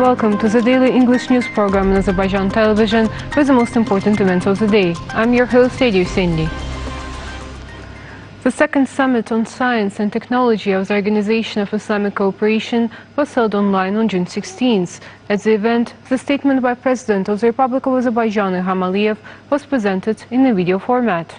welcome to the daily English news program on Azərbaycan Television with the most important events of the day. I'm your host, Cindy. The second summit on science and technology of the Organization of Islamic Cooperation was held online on June 16th. At the event, the statement by President of the Republic of Azerbaijan, Ilham Aliyev, was presented in a video format.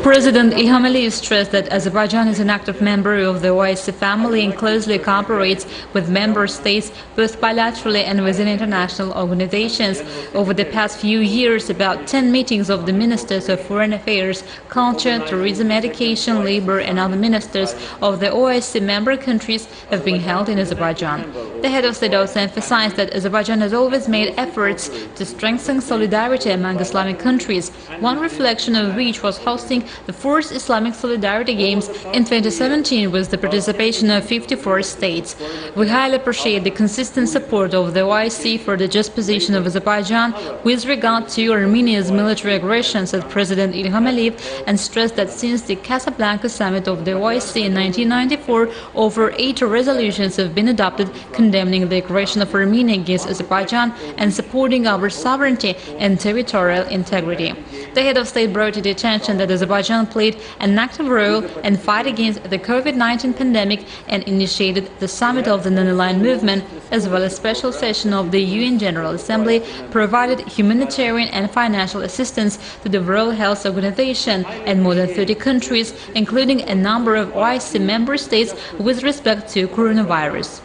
President Ilham Aliyev stressed that Azerbaijan is an active member of the OIC family and closely cooperates with member states both bilaterally and within international organizations. Over the past few years, about 10 meetings of the ministers of foreign affairs, culture, tourism, education, labor and other ministers of the OIC member countries have been held in Azerbaijan. The head of state also emphasized that Azerbaijan has always made efforts to strengthen solidarity among Islamic countries. One reflection of which was hosting the 4th Islamic Solidarity Games in 2017 with the participation of 54 states. We highly appreciate the consistent support of the OIC for the just position of Azerbaijan with regard to Armenia's military aggression, said President Ilham Aliyev, and stressed that since the Casablanca summit of the OIC in 1994, over 80 resolutions have been adopted condemning the aggression of Armenia against Azerbaijan and supporting our sovereignty and territorial integrity. The head of state brought to the attention that Azerbaijan played an active role in fight against the COVID-19 pandemic and initiated the summit of the non-aligned movement, as well as special session of the UN General Assembly, provided humanitarian and financial assistance to the World Health Organization and more than 30 countries, including a number of OIC member states with respect to coronavirus.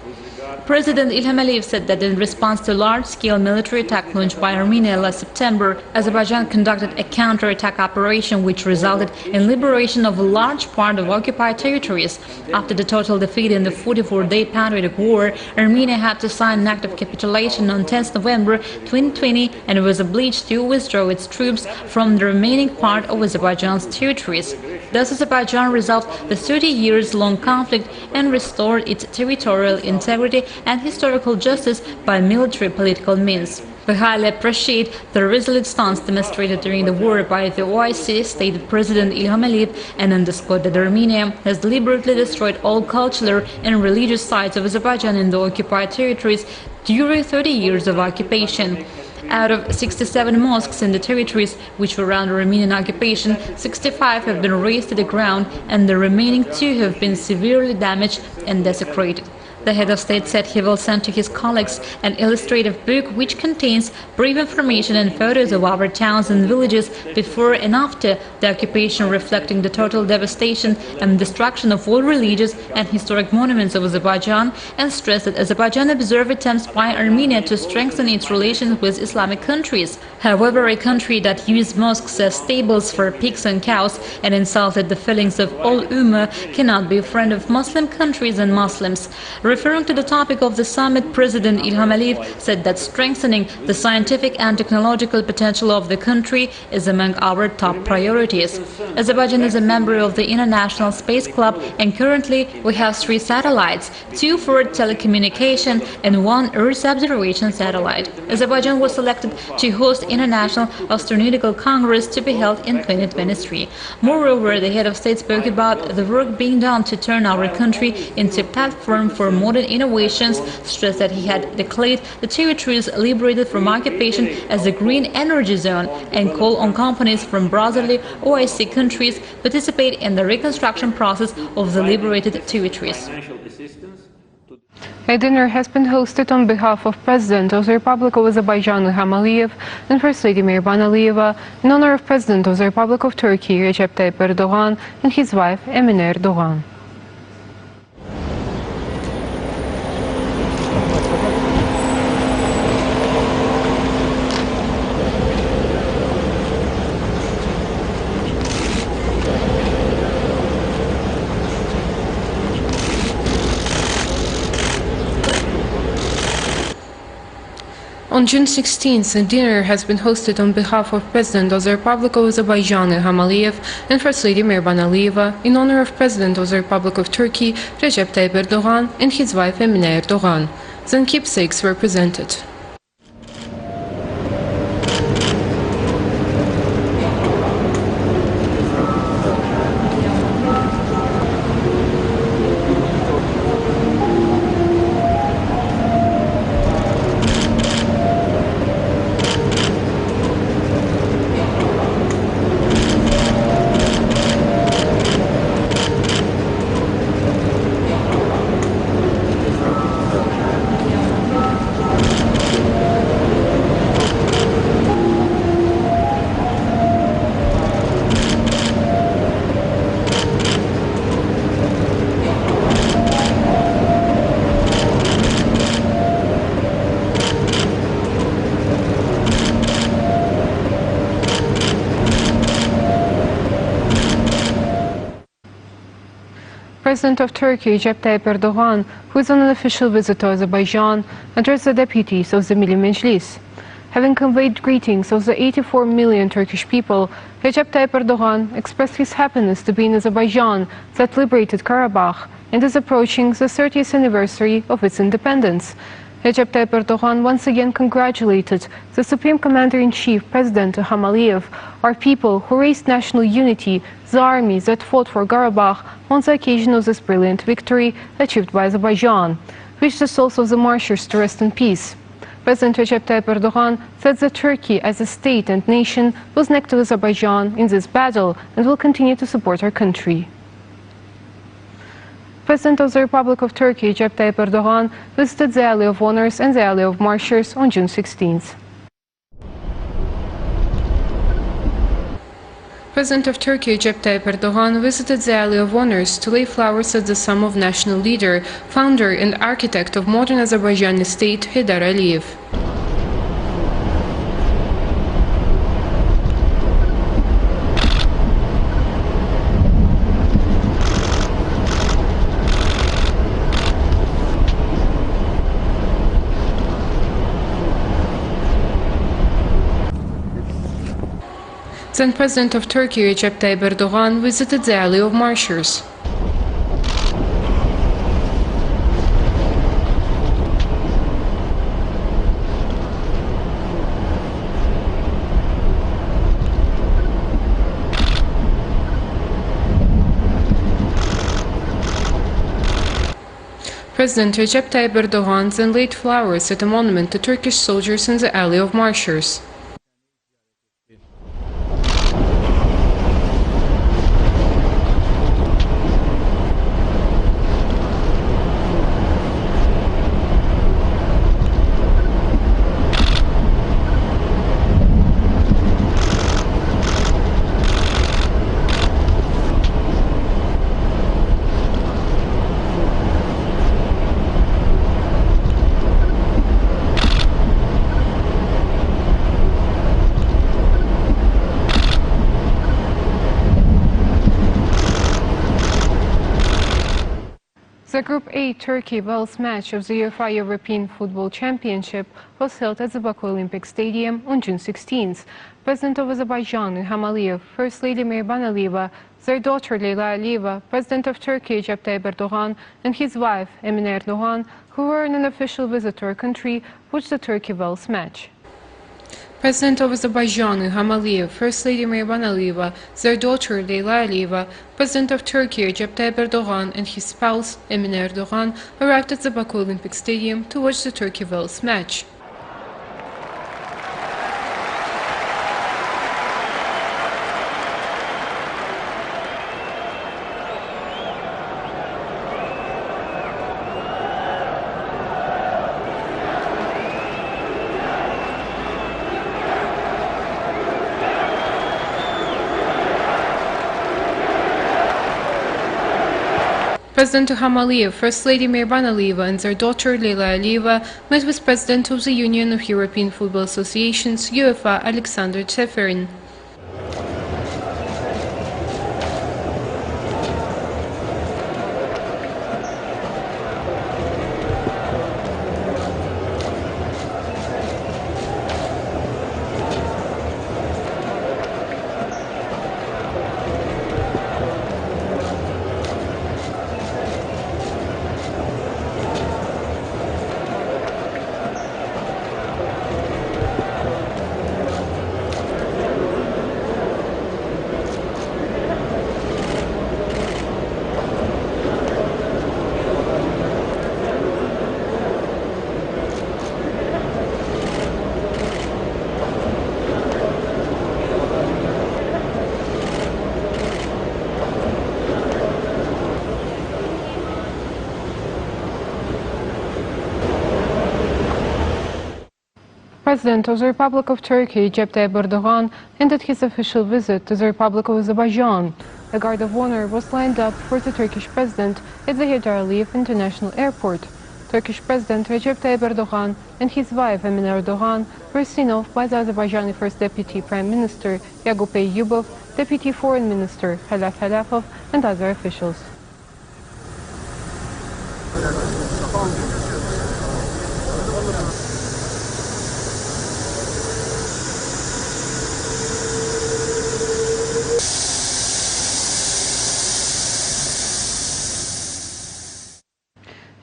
President Ilham Aliyev said that in response to large-scale military attack launched by Armenia last September, Azerbaijan conducted a counter-attack operation which resulted in liberation of a large part of occupied territories. After the total defeat in the 44-day patriotic war, Armenia had to sign an act of capitulation on 10 November 2020 and was obliged to withdraw its troops from the remaining part of Azerbaijan's territories. Thus, Azerbaijan resolved the 30 years-long conflict and restored its territorial integrity and historical justice by military political means. We highly appreciate the resolute stance demonstrated during the war by the OIC, stated President Ilham Aliyev, and underscored that Armenia has deliberately destroyed all cultural and religious sites of Azerbaijan in the occupied territories during 30 years of occupation. Out of 67 mosques in the territories which were under Armenian occupation, 65 have been razed to the ground and the remaining 2 have been severely damaged and desecrated. The head of state said he will send to his colleagues an illustrative book which contains brief information and photos of our towns and villages before and after the occupation, reflecting the total devastation and destruction of all religious and historic monuments of Azerbaijan, and stressed that Azerbaijan observed attempts by Armenia to strengthen its relations with Islamic countries. However, a country that used mosques as stables for pigs and cows and insulted the feelings of all Ummah cannot be a friend of Muslim countries and Muslims. Referring to the topic of the summit, President Ilham Aliyev said that strengthening the scientific and technological potential of the country is among our top priorities. Azerbaijan is a member of the International Space Club, and currently we have 3 satellites, 2 for telecommunication and 1 Earth observation satellite. Azerbaijan was selected to host International Astronautical Congress to be held in 2023. Moreover, the head of state spoke about the work being done to turn our country into a platform for modern innovations, stressed that he had declared the territories liberated from occupation as a green energy zone, and called on companies from brotherly OIC countries participate in the reconstruction process of the liberated territories. A dinner has been hosted on behalf of President of the Republic of Azerbaijan, Ilham Aliyev, and First Lady Mehriban Aliyeva, in honor of President of the Republic of Turkey, Recep Tayyip Erdogan, and his wife, Emine Erdogan. On June 16th, a dinner has been hosted on behalf of President of the Republic of Azerbaijan, Ilham Aliyev, and First Lady Mehriban Aliyeva, in honor of President of the Republic of Turkey, Recep Tayyip Erdogan, and his wife, Emine Erdogan. Then keepsakes were presented. President of Turkey, Recep Tayyip Erdogan, who is on an official visit to Azerbaijan, addressed the deputies of the Milli Meclis. Having conveyed greetings of the 84 million Turkish people, Recep Tayyip Erdogan expressed his happiness to be in Azerbaijan that liberated Karabakh and is approaching the 30th anniversary of its independence. Recep Tayyip Erdogan once again congratulated the Supreme Commander-in-Chief, President İlham Aliyev, our people who raised national unity, the armies that fought for Karabakh on the occasion of this brilliant victory achieved by Azerbaijan, wished the souls of the martyrs to rest in peace. President Recep Tayyip Erdogan said that Turkey as a state and nation was next to Azerbaijan in this battle and will continue to support our country. President of the Republic of Turkey, Recep Tayyip Erdogan, visited the Alley of Honors and the Alley of Martyrs on June 16th. President of Turkey, Recep Tayyip Erdogan, visited the Alley of Honors to lay flowers at the tomb of national leader, founder and architect of modern Azerbaijani state, Heydar Aliyev. Then President of Turkey, Recep Tayyip Erdogan, visited the Alley of Martyrs. President Recep Tayyip Erdogan then laid flowers at a monument to Turkish soldiers in the Alley of Martyrs. The Group A Turkey Wales match of the UEFA European Football Championship was held at the Baku Olympic Stadium on June 16th. President of Azerbaijan, İlham Aliyev, First Lady Mehriban Aliyeva, their daughter Leyla Aliyeva, President of Turkey Recep Tayyip Erdogan, and his wife Emine Erdogan, who were on an official visit to our country, watched the Turkey-Wales match. President of Azerbaijan, İlham Aliyev, First Lady Mehriban Aliyeva, their daughter Leyla Aliyeva, President of Turkey Recep Tayyip Erdogan, and his spouse Emine Erdogan arrived at the Baku Olympic Stadium to watch the Turkey-Wales match. President İlham Aliyev, First Lady Mehriban Aliyeva, and their daughter Leyla Aliyeva met with President of the Union of European Football Associations, UEFA, Alexander Tseferin. President of the Republic of Turkey, Recep Tayyip Erdogan, ended his official visit to the Republic of Azerbaijan. A guard of honor was lined up for the Turkish president at the Heydar Aliyev International Airport. Turkish President Recep Tayyip Erdogan and his wife Emine Erdogan were seen off by the Azerbaijani First Deputy Prime Minister Yagup Eyyubov, Deputy Foreign Minister Khalaf Khalafov, and other officials.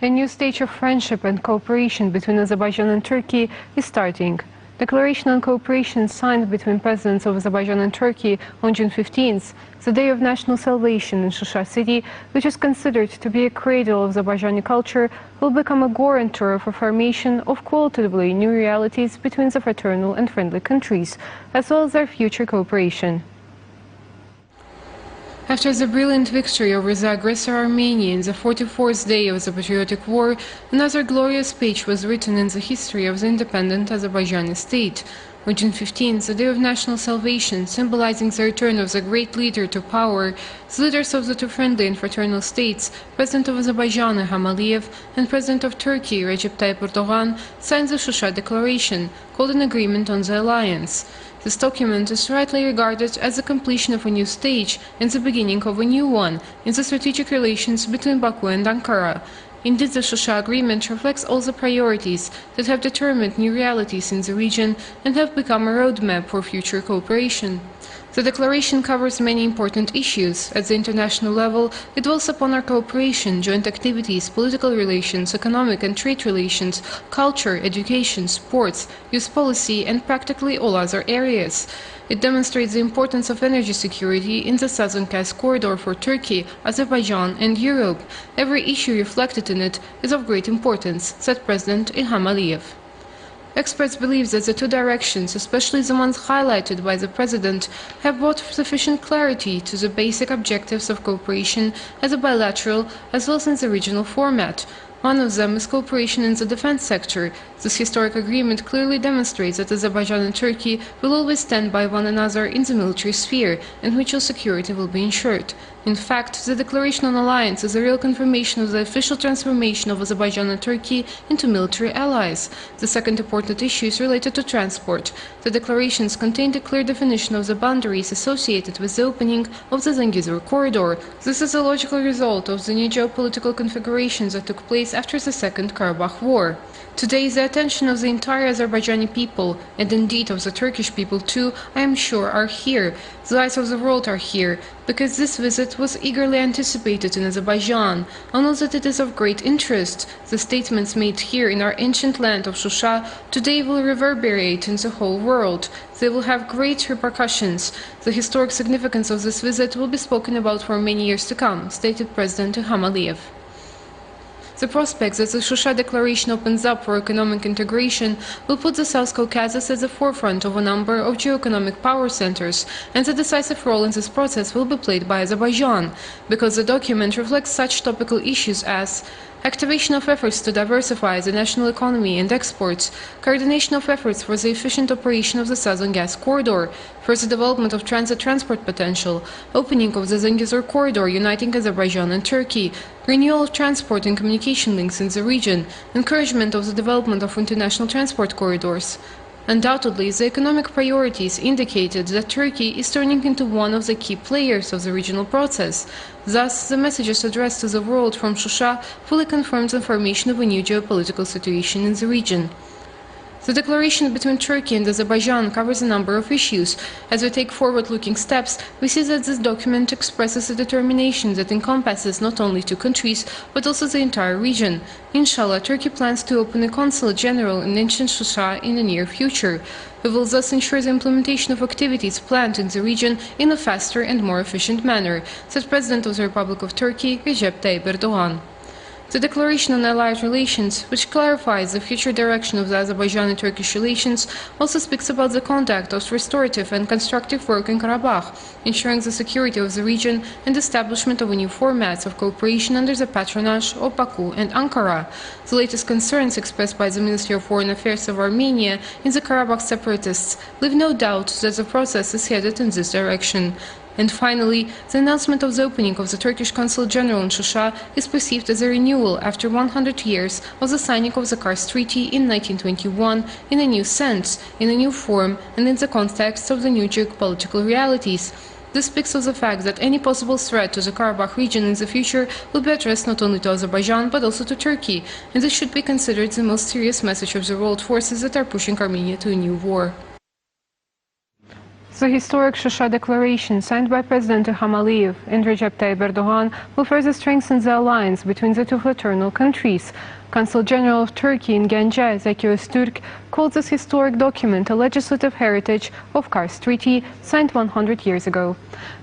A new stage of friendship and cooperation between Azerbaijan and Turkey is starting. Declaration on cooperation signed between presidents of Azerbaijan and Turkey on June 15th, the day of national celebration in Shusha city, which is considered to be a cradle of Azerbaijani culture, will become a guarantor of a formation of qualitatively new realities between the fraternal and friendly countries, as well as their future cooperation. After the brilliant victory over the aggressor Armenia in the 44th day of the Patriotic War, another glorious page was written in the history of the independent Azerbaijani state. On June 15th, the day of national salvation, symbolizing the return of the great leader to power, the leaders of the two friendly and fraternal states, President of Azerbaijan İlham Aliyev and President of Turkey Recep Tayyip Erdogan, signed the Shusha Declaration, called an agreement on the alliance. This document is rightly regarded as the completion of a new stage and the beginning of a new one in the strategic relations between Baku and Ankara. Indeed, the Shusha Agreement reflects all the priorities that have determined new realities in the region and have become a roadmap for future cooperation. The declaration covers many important issues. At the international level, it dwells upon our cooperation, joint activities, political relations, economic and trade relations, culture, education, sports, youth policy, and practically all other areas. It demonstrates the importance of energy security in the Southern Gas Corridor for Turkey, Azerbaijan, and Europe. Every issue reflected in it is of great importance, said President İlham Aliyev. Experts believe that the two directions, especially the ones highlighted by the President, have brought sufficient clarity to the basic objectives of cooperation as a bilateral as well as in the regional format. One of them is cooperation in the defense sector. This historic agreement clearly demonstrates that Azerbaijan and Turkey will always stand by one another in the military sphere, and mutual security will be ensured. In fact, the Declaration on Alliance is a real confirmation of the official transformation of Azerbaijan and Turkey into military allies. The second important issue is related to transport. The declarations contain a clear definition of the boundaries associated with the opening of the Zangezur corridor. This is a logical result of the new geopolitical configurations that took place after the Second Karabakh War. Today, the attention of the entire Azerbaijani people, and indeed of the Turkish people too, I am sure, are here. The eyes of the world are here, because this visit was eagerly anticipated in Azerbaijan. I know that it is of great interest. The statements made here in our ancient land of Shusha today will reverberate in the whole world. They will have great repercussions. The historic significance of this visit will be spoken about for many years to come, stated President İlham Aliyev. The prospects that the Shusha Declaration opens up for economic integration will put the South Caucasus at the forefront of a number of geo-economic power centers, and the decisive role in this process will be played by Azerbaijan, because the document reflects such topical issues as activation of efforts to diversify the national economy and exports, coordination of efforts for the efficient operation of the Southern Gas Corridor, further development of transit transport potential, opening of the Zangezur Corridor uniting Azerbaijan and Turkey, renewal of transport and communication links in the region, encouragement of the development of international transport corridors. Undoubtedly, the economic priorities indicated that Turkey is turning into one of the key players of the regional process. Thus, the messages addressed to the world from Shusha fully confirms the formation of a new geopolitical situation in the region. The declaration between Turkey and Azerbaijan covers a number of issues. As we take forward-looking steps, we see that this document expresses a determination that encompasses not only two countries, but also the entire region. Inshallah, Turkey plans to open a consulate general in ancient Shusha in the near future. We will thus ensure the implementation of activities planned in the region in a faster and more efficient manner, said President of the Republic of Turkey, Recep Tayyip Erdogan. The Declaration on Allied Relations, which clarifies the future direction of the Azerbaijani-Turkish relations, also speaks about the conduct of restorative and constructive work in Karabakh, ensuring the security of the region and establishment of a new formats of cooperation under the patronage of Baku and Ankara. The latest concerns expressed by the Ministry of Foreign Affairs of Armenia in the Karabakh separatists leave no doubt that the process is headed in this direction. And finally, the announcement of the opening of the Turkish Consul General in Shusha is perceived as a renewal after 100 years of the signing of the Kars Treaty in 1921 in a new sense, in a new form, and in the context of the new geopolitical realities. This speaks of the fact that any possible threat to the Karabakh region in the future will be addressed not only to Azerbaijan but also to Turkey, and this should be considered the most serious message of the world forces that are pushing Armenia to a new war. The historic Shusha Declaration, signed by President İlham and Recep Tayyip Erdogan, will further strengthen the alliance between the two fraternal countries. Consul General of Turkey in Gence, Zeki Öztürk, called this historic document a legislative heritage of Kars Treaty, signed 100 years ago.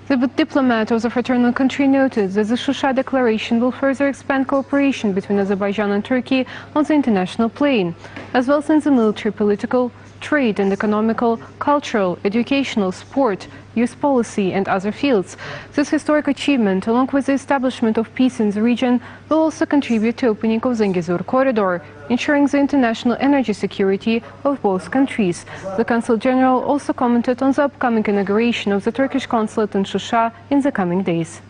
The diplomat of the fraternal country noted that the Shusha Declaration will further expand cooperation between Azerbaijan and Turkey on the international plane, as well as in the military, political, trade and economical, cultural, educational, sport, youth policy and other fields. This historic achievement, along with the establishment of peace in the region, will also contribute to opening of Zengezur corridor, ensuring the international energy security of both countries. The Consul General also commented on the upcoming inauguration of the Turkish consulate in Shusha in the coming days.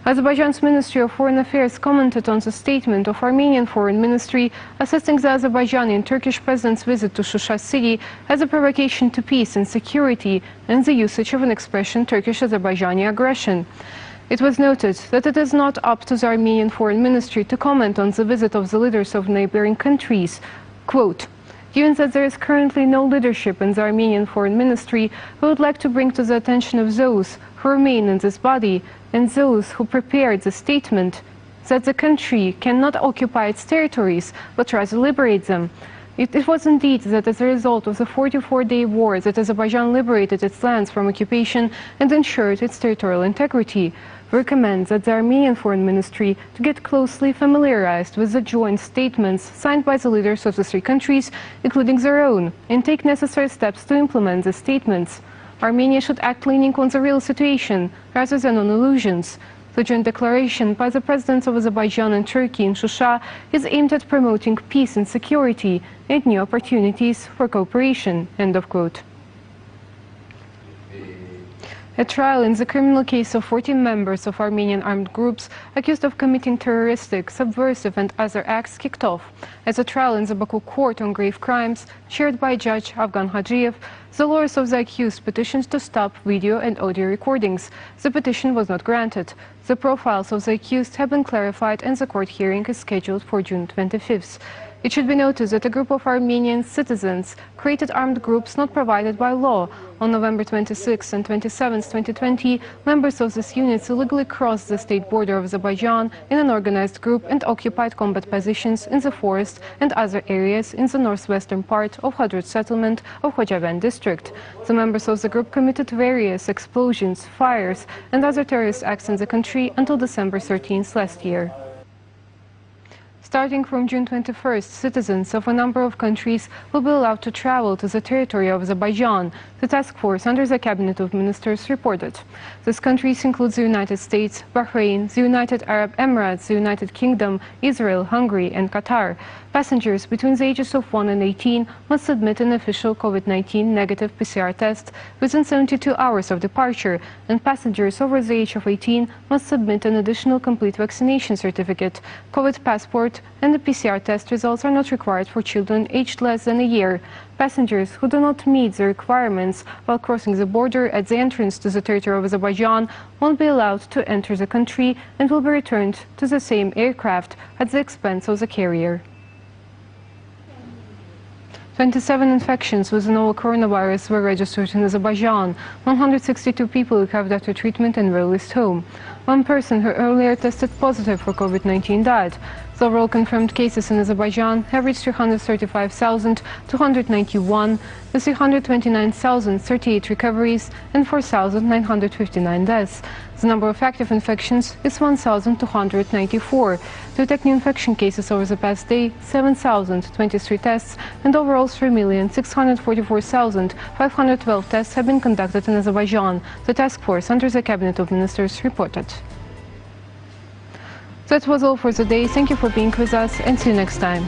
Azerbaijan's Ministry of Foreign Affairs commented on the statement of Armenian Foreign Ministry assessing the Azerbaijani and Turkish president's visit to Shusha city as a provocation to peace and security and the usage of an expression Turkish-Azerbaijani aggression. It was noted that it is not up to the Armenian Foreign Ministry to comment on the visit of the leaders of neighboring countries. Quote, given that there is currently no leadership in the Armenian Foreign Ministry, we would like to bring to the attention of those who remain in this body and those who prepared the statement that the country cannot occupy its territories, but rather liberate them. It was indeed that as a result of the 44-day war that Azerbaijan liberated its lands from occupation and ensured its territorial integrity. We recommend that the Armenian Foreign Ministry to get closely familiarized with the joint statements signed by the leaders of the three countries, including their own, and take necessary steps to implement the statements. Armenia should act leaning on the real situation rather than on illusions. The joint declaration by the presidents of Azerbaijan and Turkey in Shusha is aimed at promoting peace and security and new opportunities for cooperation. End of quote. A trial in the criminal case of 14 members of Armenian armed groups accused of committing terroristic, subversive and other acts kicked off. As a trial in the Baku court on grave crimes, chaired by Judge Afgan Hajiev, the lawyers of the accused petitioned to stop video and audio recordings. The petition was not granted. The profiles of the accused have been clarified and the court hearing is scheduled for June 25th. It should be noted that a group of Armenian citizens created armed groups not provided by law. On November 26 and 27, 2020, members of these units illegally crossed the state border of Azerbaijan in an organized group and occupied combat positions in the forest and other areas in the northwestern part of Hadrut settlement of Qocaman district. The members of the group committed various explosions, fires and other terrorist acts in the country until December 13th last year. Starting from June 21st, citizens of a number of countries will be allowed to travel to the territory of Azerbaijan, the task force under the Cabinet of Ministers reported. These countries include the United States, Bahrain, the United Arab Emirates, the United Kingdom, Israel, Hungary and Qatar. Passengers between the ages of 1 and 18 must submit an official COVID-19 negative PCR test within 72 hours of departure, and passengers over the age of 18 must submit an additional complete vaccination certificate, COVID passport, and the PCR test results are not required for children aged less than a year. Passengers who do not meet the requirements while crossing the border at the entrance to the territory of Azerbaijan won't be allowed to enter the country and will be returned to the same aircraft at the expense of the carrier. 27 infections with the novel coronavirus were registered in Azerbaijan. 162 people recovered after treatment and were released home. One person who earlier tested positive for COVID-19 died. The overall confirmed cases in Azerbaijan have reached 335,291, with 329,038 recoveries and 4,959 deaths. The number of active infections is 1,294. To detect new infection cases over the past day, 7,023 tests and overall 3,644,512 tests have been conducted in Azerbaijan, the task force under the Cabinet of Ministers reported. That was all for the day. Thank you for being with us and see you next time.